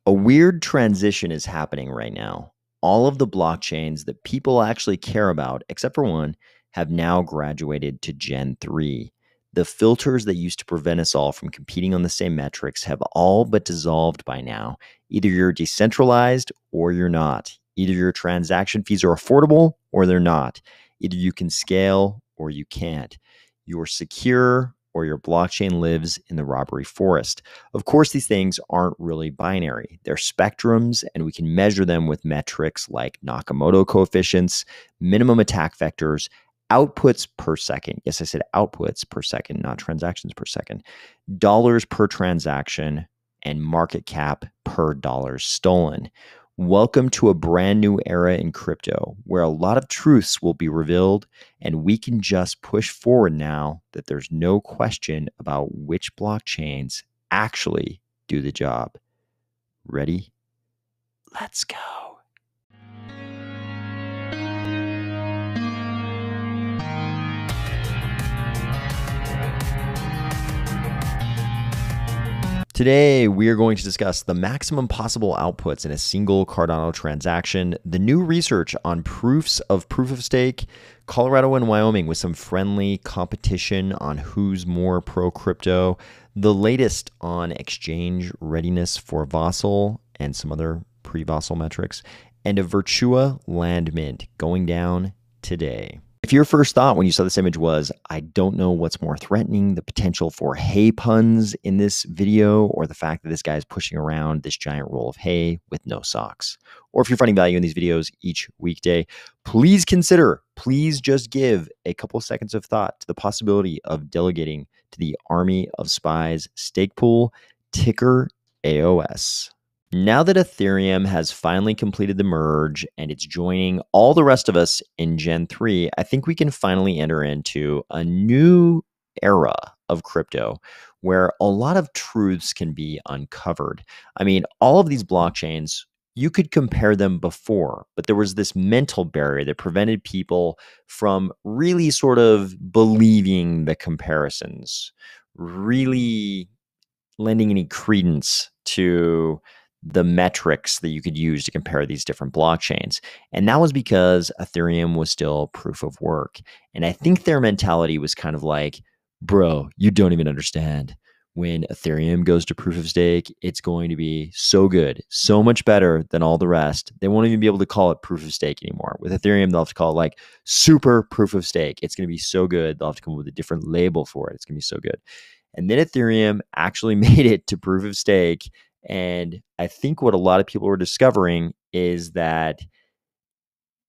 A weird transition is happening right now. All of the blockchains that people actually care about, except for one, have now graduated to Gen 3. The filters that used to prevent us all from competing on the same metrics have all but dissolved by now. Either you're decentralized or you're not. Either your transaction fees are affordable or they're not. Either you can scale or you can't. You're secure or your blockchain lives in the robbery forest. Of course, these things aren't really binary. They're spectrums, and we can measure them with metrics like Nakamoto coefficients, minimum attack vectors, outputs per second. Yes, I said outputs per second, not transactions per second, dollars per transaction, and market cap per dollar stolen. Welcome to a brand new era in crypto where a lot of truths will be revealed, and we can just push forward now that there's no question about which blockchains actually do the job. Ready? Let's go. Today, we are going to discuss the maximum possible outputs in a single Cardano transaction, the new research on proofs of proof of stake, Colorado and Wyoming with some friendly competition on who's more pro-crypto, the latest on exchange readiness for Vasil and some other pre-Vasil metrics, and a Virtua land mint going down today. If your first thought when you saw this image was, I don't know what's more threatening, the potential for hay puns in this video or the fact that this guy is pushing around this giant roll of hay with no socks, or if you're finding value in these videos each weekday, please just give a couple of seconds of thought to the possibility of delegating to the Army of Spies stake pool, ticker AOS. Now that Ethereum has finally completed the merge and it's joining all the rest of us in Gen 3, I think we can finally enter into a new era of crypto where a lot of truths can be uncovered. I mean, all of these blockchains, you could compare them before, but there was this mental barrier that prevented people from really sort of believing the comparisons, really lending any credence to the metrics that you could use to compare these different blockchains. And that was because Ethereum was still proof of work. And I think their mentality was kind of like, bro, you don't even understand. When Ethereum goes to proof of stake, it's going to be so good, so much better than all the rest. They won't even be able to call it proof of stake anymore. With Ethereum, they'll have to call it like super proof of stake. It's going to be so good. They'll have to come up with a different label for it. It's going to be so good. And then Ethereum actually made it to proof of stake. And I think what a lot of people were discovering is that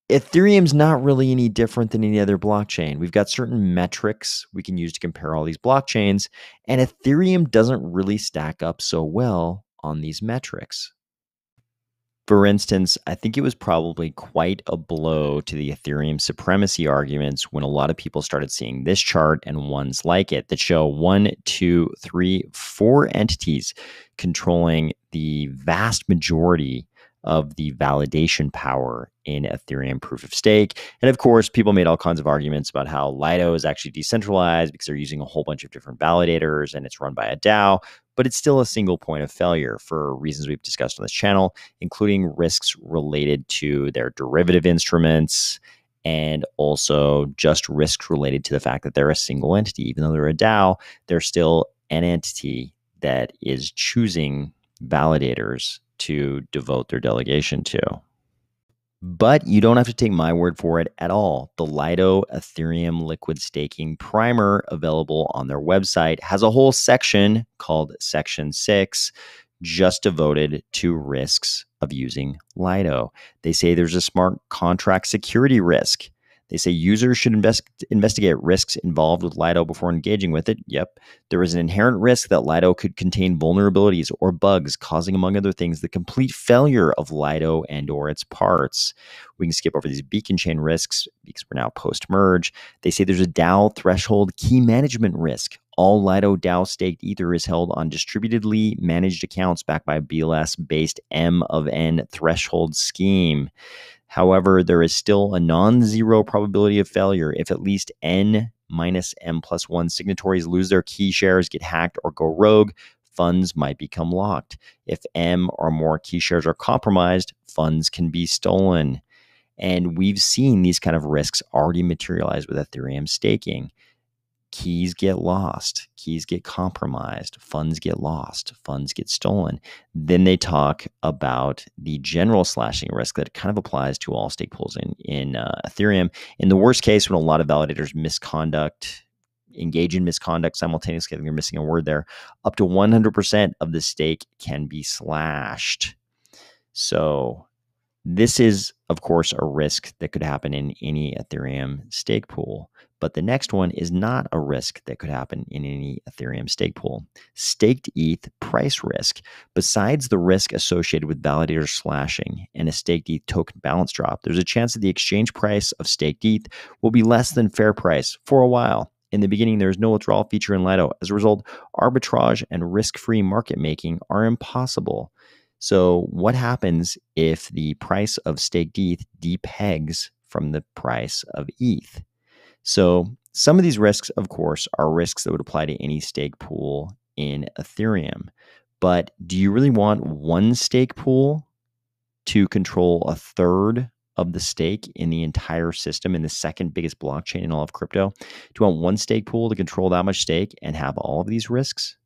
Ethereum's not really any different than any other blockchain. We've got certain metrics we can use to compare all these blockchains, and Ethereum doesn't really stack up so well on these metrics. For instance, I think it was probably quite a blow to the Ethereum supremacy arguments when a lot of people started seeing this chart and ones like it that show 1, 2, 3, 4 entities controlling the vast majority of the validation power in Ethereum proof of stake. And of course, people made all kinds of arguments about how Lido is actually decentralized because they're using a whole bunch of different validators and it's run by a DAO, but it's still a single point of failure for reasons we've discussed on this channel, including risks related to their derivative instruments and also just risks related to the fact that they're a single entity. Even though they're a DAO, they're still an entity that is choosing validators to devote their delegation to. But you don't have to take my word for it at all. The Lido Ethereum liquid staking primer available on their website has a whole section called Section 6 just devoted to risks of using Lido. They say there's a smart contract security risk. They say users should investigate risks involved with Lido before engaging with it. Yep. There is an inherent risk that Lido could contain vulnerabilities or bugs, causing, among other things, the complete failure of Lido and or its parts. We can skip over these beacon chain risks because we're now post-merge. They say there's a DAO threshold key management risk. All Lido DAO staked Ether is held on distributedly managed accounts backed by a BLS-based M of N threshold scheme. However, there is still a non-zero probability of failure if at least N minus M plus 1 signatories lose their key shares, get hacked, or go rogue. funds might become locked. If M or more key shares are compromised, funds can be stolen. And we've seen these kind of risks already materialize with Ethereum staking. Keys get lost, keys get compromised, funds get lost, funds get stolen. Then they talk about the general slashing risk that kind of applies to all stake pools in Ethereum. In the worst case, when a lot of validators engage in misconduct simultaneously, I think you're missing a word there, up to 100% of the stake can be slashed. So this is, of course, a risk that could happen in any Ethereum stake pool. But the next one is not a risk that could happen in any Ethereum stake pool. Staked ETH price risk. Besides the risk associated with validator slashing and a staked ETH token balance drop, there's a chance that the exchange price of staked ETH will be less than fair price for a while. In the beginning, there is no withdrawal feature in Lido. As a result, arbitrage and risk-free market making are impossible. So what happens if the price of staked ETH depegs from the price of ETH? So some of these risks, of course, are risks that would apply to any stake pool in Ethereum. But do you really want one stake pool to control a third of the stake in the entire system, in the second biggest blockchain in all of crypto? Do you want one stake pool to control that much stake and have all of these risks?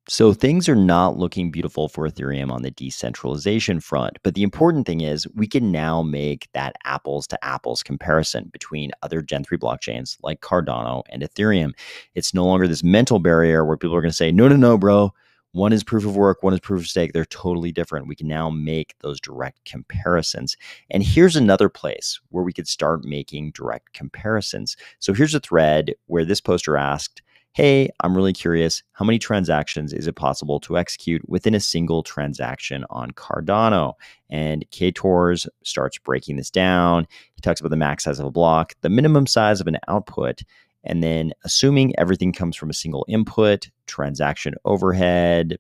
So things are not looking beautiful for Ethereum on the decentralization front. But the important thing is we can now make that apples to apples comparison between other Gen 3 blockchains like Cardano and Ethereum. It's no longer this mental barrier where people are going to say, no, bro. One is proof of work, one is proof of stake. They're totally different. We can now make those direct comparisons. And here's another place where we could start making direct comparisons. So here's a thread where this poster asked, hey, I'm really curious, how many transactions is it possible to execute within a single transaction on Cardano? And KTORS starts breaking this down. He talks about the max size of a block, the minimum size of an output, and then assuming everything comes from a single input, transaction overhead,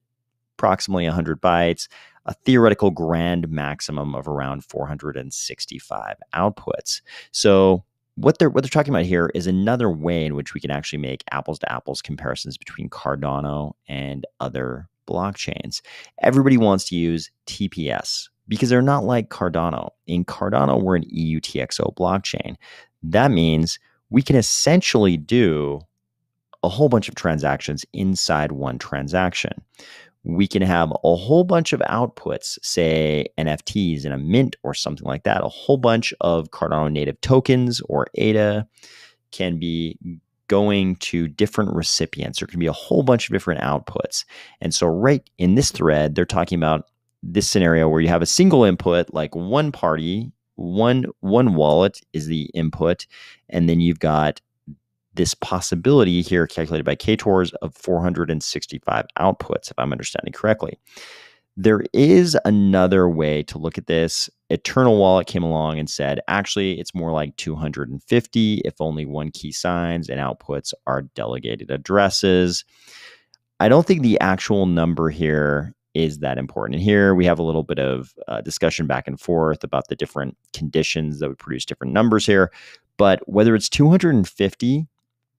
approximately 100 bytes, a theoretical grand maximum of around 465 outputs. So what they're talking about here is another way in which we can actually make apples to apples comparisons between Cardano and other blockchains. Everybody wants to use TPS because they're not like Cardano. In Cardano, we're an EUTXO blockchain. That means we can essentially do a whole bunch of transactions inside one transaction. We can have a whole bunch of outputs, say NFTs in a mint or something like that. A whole bunch of Cardano native tokens or ADA can be going to different recipients. There can be a whole bunch of different outputs. And so right in this thread, they're talking about this scenario where you have a single input, like one party, one wallet is the input, and then you've got this possibility here calculated by KTORS of 465 outputs, if I'm understanding correctly. There is another way to look at this. Eternal Wallet came along and said, actually, it's more like 250 if only one key signs and outputs are delegated addresses. I don't think the actual number here is that important. And here we have a little bit of discussion back and forth about the different conditions that would produce different numbers here. But whether it's 250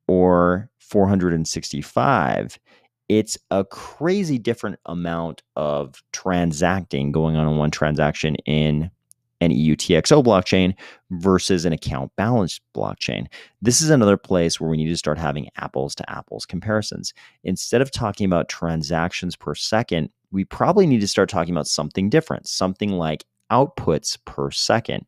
or 465, it's a crazy different amount of transacting going on in one transaction in an EUTXO blockchain versus an account balance blockchain. This is another place where we need to start having apples to apples comparisons. Instead of talking about transactions per second, we probably need to start talking about something different, something like outputs per second,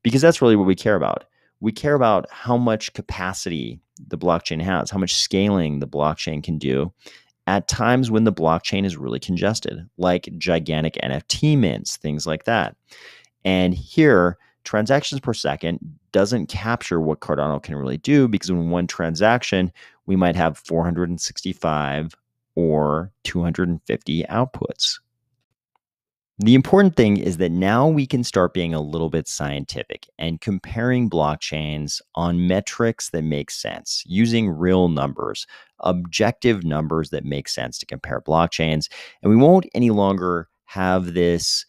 because that's really what we care about. We care about how much capacity the blockchain has, how much scaling the blockchain can do at times when the blockchain is really congested, like gigantic NFT mints, things like that. And here, transactions per second doesn't capture what Cardano can really do, because in one transaction, we might have 465 or 250 outputs. The important thing is that now we can start being a little bit scientific and comparing blockchains on metrics that make sense, using real numbers, objective numbers that make sense to compare blockchains. And we won't any longer have this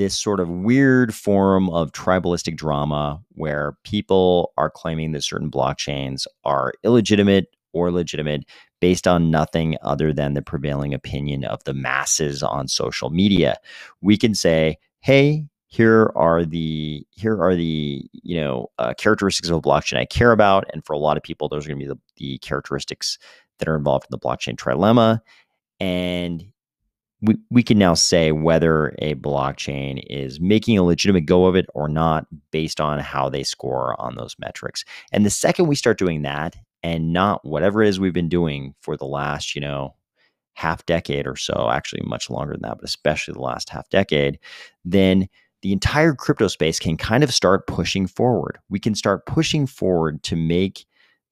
sort of weird form of tribalistic drama where people are claiming that certain blockchains are illegitimate or legitimate based on nothing other than the prevailing opinion of the masses on social media. We can say, hey, here are the characteristics of a blockchain I care about, and for a lot of people, those are going to be the characteristics that are involved in the blockchain trilemma. And we can now say whether a blockchain is making a legitimate go of it or not based on how they score on those metrics. And the second we start doing that, and not whatever it is we've been doing for the last, half decade or so, actually much longer than that, but especially the last half decade, then the entire crypto space can kind of start pushing forward. We can start pushing forward to make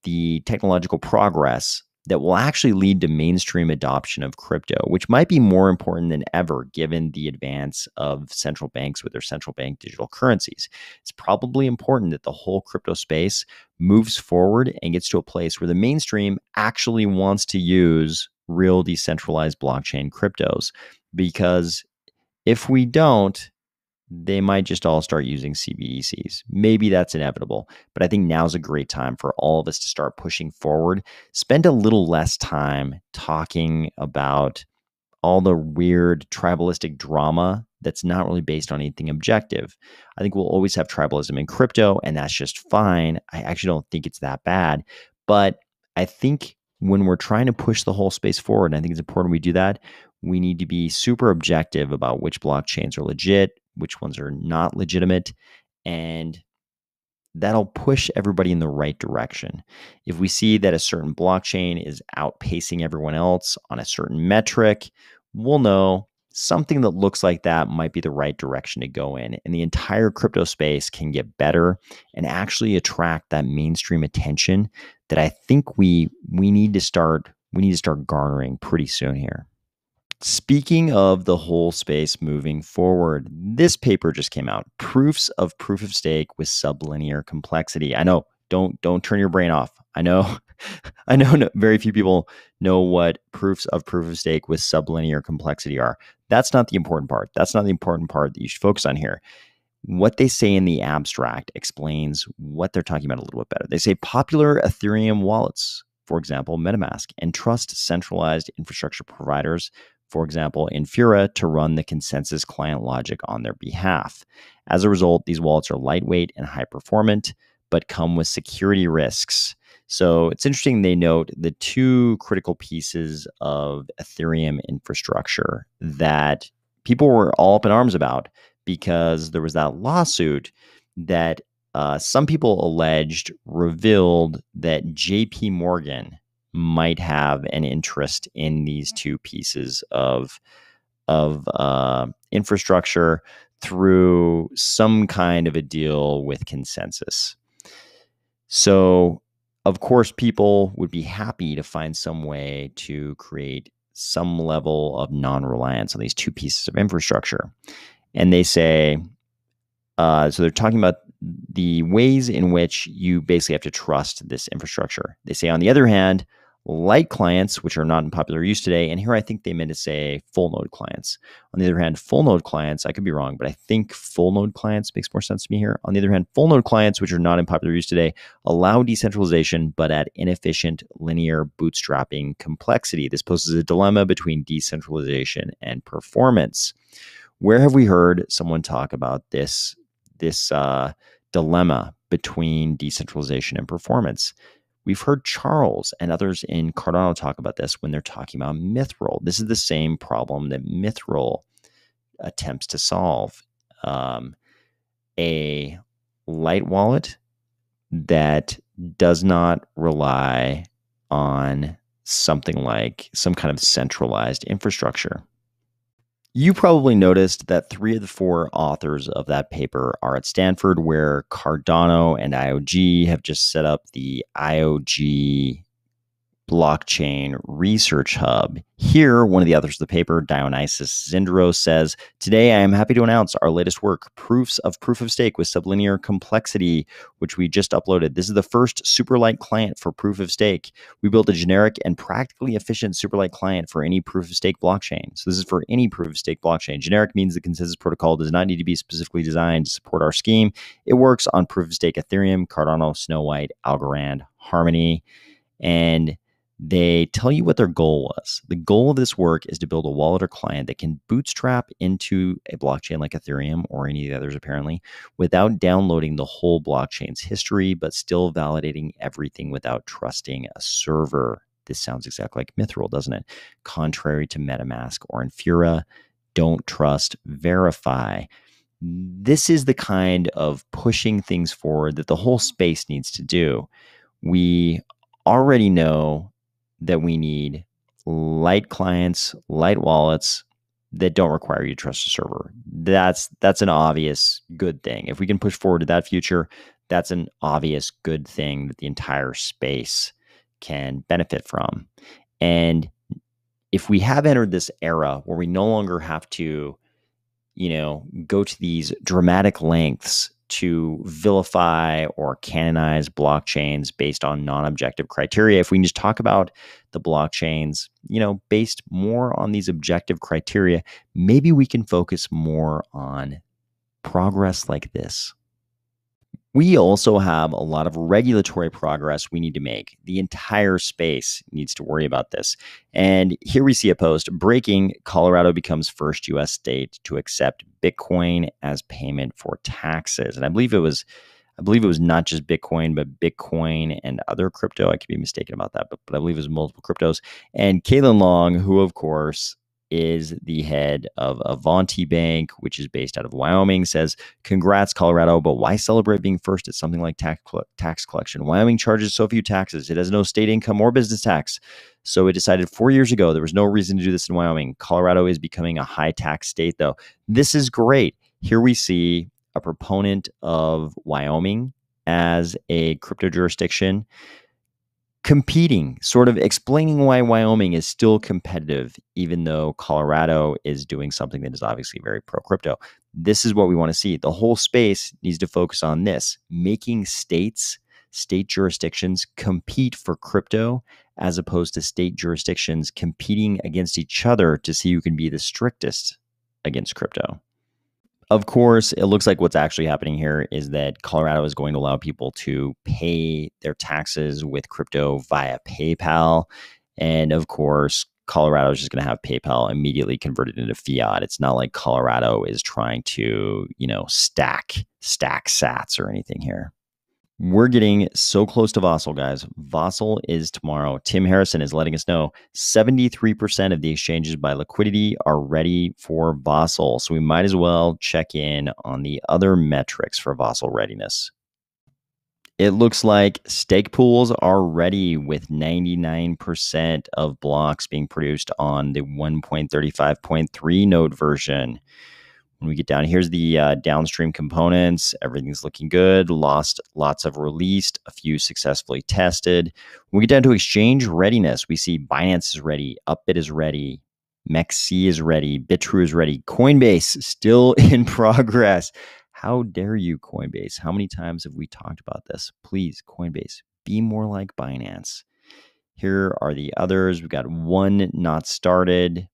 the technological progress that will actually lead to mainstream adoption of crypto, which might be more important than ever given the advance of central banks with their central bank digital currencies. It's probably important that the whole crypto space moves forward and gets to a place where the mainstream actually wants to use real decentralized blockchain cryptos, because if we don't, they might just all start using CBDCs. Maybe that's inevitable, but I think now's a great time for all of us to start pushing forward. Spend a little less time talking about all the weird tribalistic drama that's not really based on anything objective. I think we'll always have tribalism in crypto, and that's just fine. I actually don't think it's that bad, but I think when we're trying to push the whole space forward, and I think it's important we do that, we need to be super objective about which blockchains are legit, which ones are not legitimate, and that'll push everybody in the right direction. If we see that a certain blockchain is outpacing everyone else on a certain metric, we'll know something that looks like that might be the right direction to go in, and the entire crypto space can get better and actually attract that mainstream attention that I think we need to start garnering pretty soon here. Speaking of the whole space moving forward, this paper just came out. Proofs of proof of stake with sublinear complexity. I know, don't turn your brain off. I know very few people know what proofs of proof of stake with sublinear complexity are. That's not the important part. That's not the important part that you should focus on here. What they say in the abstract explains what they're talking about a little bit better. They say popular Ethereum wallets, for example, MetaMask, entrust centralized infrastructure providers, for example, Infura, to run the consensus client logic on their behalf. As a result, these wallets are lightweight and high performant, but come with security risks. So it's interesting they note the two critical pieces of Ethereum infrastructure that people were all up in arms about, because there was that lawsuit that some people alleged revealed that JP Morgan might have an interest in these two pieces of infrastructure through some kind of a deal with consensus. So, of course, people would be happy to find some way to create some level of non-reliance on these two pieces of infrastructure. And they say, so they're talking about the ways in which you basically have to trust this infrastructure. They say, on the other hand, light clients, which are not in popular use today, and here I think they meant to say full node clients. On the other hand, full node clients, I could be wrong, but I think full node clients makes more sense to me here. On the other hand, full node clients, which are not in popular use today, allow decentralization, but at inefficient linear bootstrapping complexity. This poses a dilemma between decentralization and performance. Where have we heard someone talk about this dilemma between decentralization and performance? We've heard Charles and others in Cardano talk about this when they're talking about Mithril. This is the same problem that Mithril attempts to solve. A light wallet that does not rely on something like some kind of centralized infrastructure. You probably noticed that 3 of the 4 authors of that paper are at Stanford, where Cardano and IOG have just set up the IOG Blockchain Research Hub. Here, one of the authors of the paper, Dionysus Zindros, says, "Today I am happy to announce our latest work, Proofs of Proof of Stake with Sublinear Complexity, which we just uploaded. This is the first superlight client for Proof of Stake. We built a generic and practically efficient superlight client for any Proof of Stake blockchain." So this is for any Proof of Stake blockchain. Generic means the consensus protocol does not need to be specifically designed to support our scheme. It works on Proof of Stake Ethereum, Cardano, Snow White, Algorand, Harmony, and They tell you what their goal was. The goal of this work is to build a wallet or client that can bootstrap into a blockchain like Ethereum or any of the others, apparently, without downloading the whole blockchain's history, but still validating everything without trusting a server. This sounds exactly like Mithril, doesn't it? Contrary to MetaMask or Infura, don't trust, verify. This is the kind of pushing things forward that the whole space needs to do. We already know that we need light clients, light wallets that don't require you to trust a server. That's an obvious good thing. If we can push forward to that future, that's an obvious good thing that the entire space can benefit from. And if we have entered this era where we no longer have to, go to these dramatic lengths to vilify or canonize blockchains based on non-objective criteria, if we can just talk about the blockchains, based more on these objective criteria, maybe we can focus more on progress like this. We also have a lot of regulatory progress we need to make. The entire space needs to worry about this. And here we see a post breaking: Colorado becomes first U.S. state to accept Bitcoin as payment for taxes. And I believe it was not just Bitcoin, but Bitcoin and other crypto. I could be mistaken about that, but I believe it was multiple cryptos. And Caitlin Long, who of course is the head of Avanti Bank, which is based out of Wyoming, says, "Congrats, Colorado, but why celebrate being first at something like tax collection? Wyoming charges so few taxes. It has no state income or business tax. So it decided 4 years ago there was no reason to do this in Wyoming. Colorado is becoming a high tax state, though." This is great. Here we see a proponent of Wyoming as a crypto jurisdiction competing, sort of explaining why Wyoming is still competitive, even though Colorado is doing something that is obviously very pro-crypto. This is what we want to see. The whole space needs to focus on this, making state jurisdictions compete for crypto, as opposed to state jurisdictions competing against each other to see who can be the strictest against crypto. Of course, it looks like what's actually happening here is that Colorado is going to allow people to pay their taxes with crypto via PayPal. And of course, Colorado is just going to have PayPal immediately converted into fiat. It's not like Colorado is trying to, stack sats or anything here. We're getting so close to Vasil, guys. Vasil is tomorrow. Tim Harrison is letting us know 73% of the exchanges by liquidity are ready for Vasil. So we might as well check in on the other metrics for Vasil readiness. It looks like stake pools are ready with 99% of blocks being produced on the 1.35.3 node version. When we get down, here's the downstream components. Everything's looking good. Lots of released, a few successfully tested. When we get down to exchange readiness, we see Binance is ready, Upbit is ready, MEXC is ready, Bitrue is ready, Coinbase still in progress. How dare you, Coinbase? How many times have we talked about this? Please, Coinbase, be more like Binance. Here are the others. We've got one not started,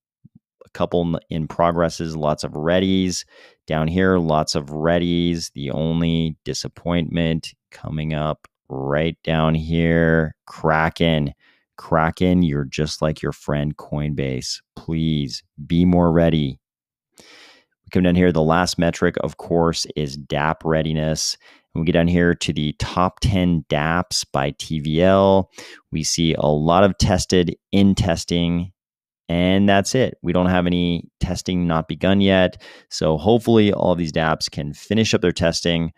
a couple in progresses, lots of readies. Down here, lots of readies. The only disappointment coming up right down here, Kraken. Kraken, you're just like your friend Coinbase. Please be more ready. We come down here. The last metric, of course, is DApp readiness. When we get down here to the top 10 dApps by TVL, we see a lot of tested in testing. And that's it. We don't have any testing not begun yet. So hopefully all of these dApps can finish up their testing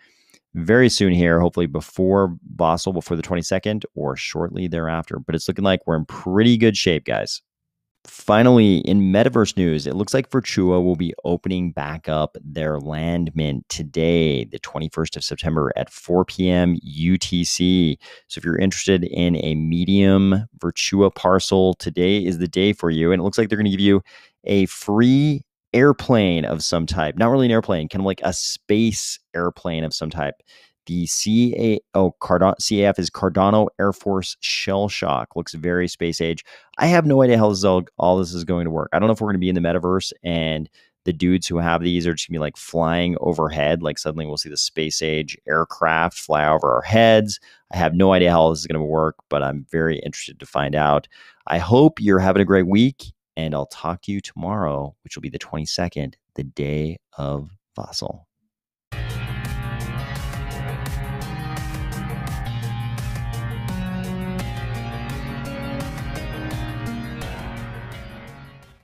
very soon here, hopefully before Vasil, before the 22nd or shortly thereafter. But it's looking like we're in pretty good shape, guys. Finally, in metaverse news, it looks like Virtua will be opening back up their land mint today, the 21st of September at 4 p.m. UTC. So if you're interested in a medium Virtua parcel, today is the day for you. And it looks like they're going to give you a free airplane of some type. Not really an airplane, kind of like a space airplane of some type. The CAF is Cardano Air Force Shell Shock. Looks very space age. I have no idea how all this is going to work. I don't know if we're going to be in the metaverse and the dudes who have these are just gonna be like flying overhead. Like suddenly we'll see the space age aircraft fly over our heads. I have no idea how this is going to work, but I'm very interested to find out. I hope you're having a great week, and I'll talk to you tomorrow, which will be the 22nd, the day of Vasil.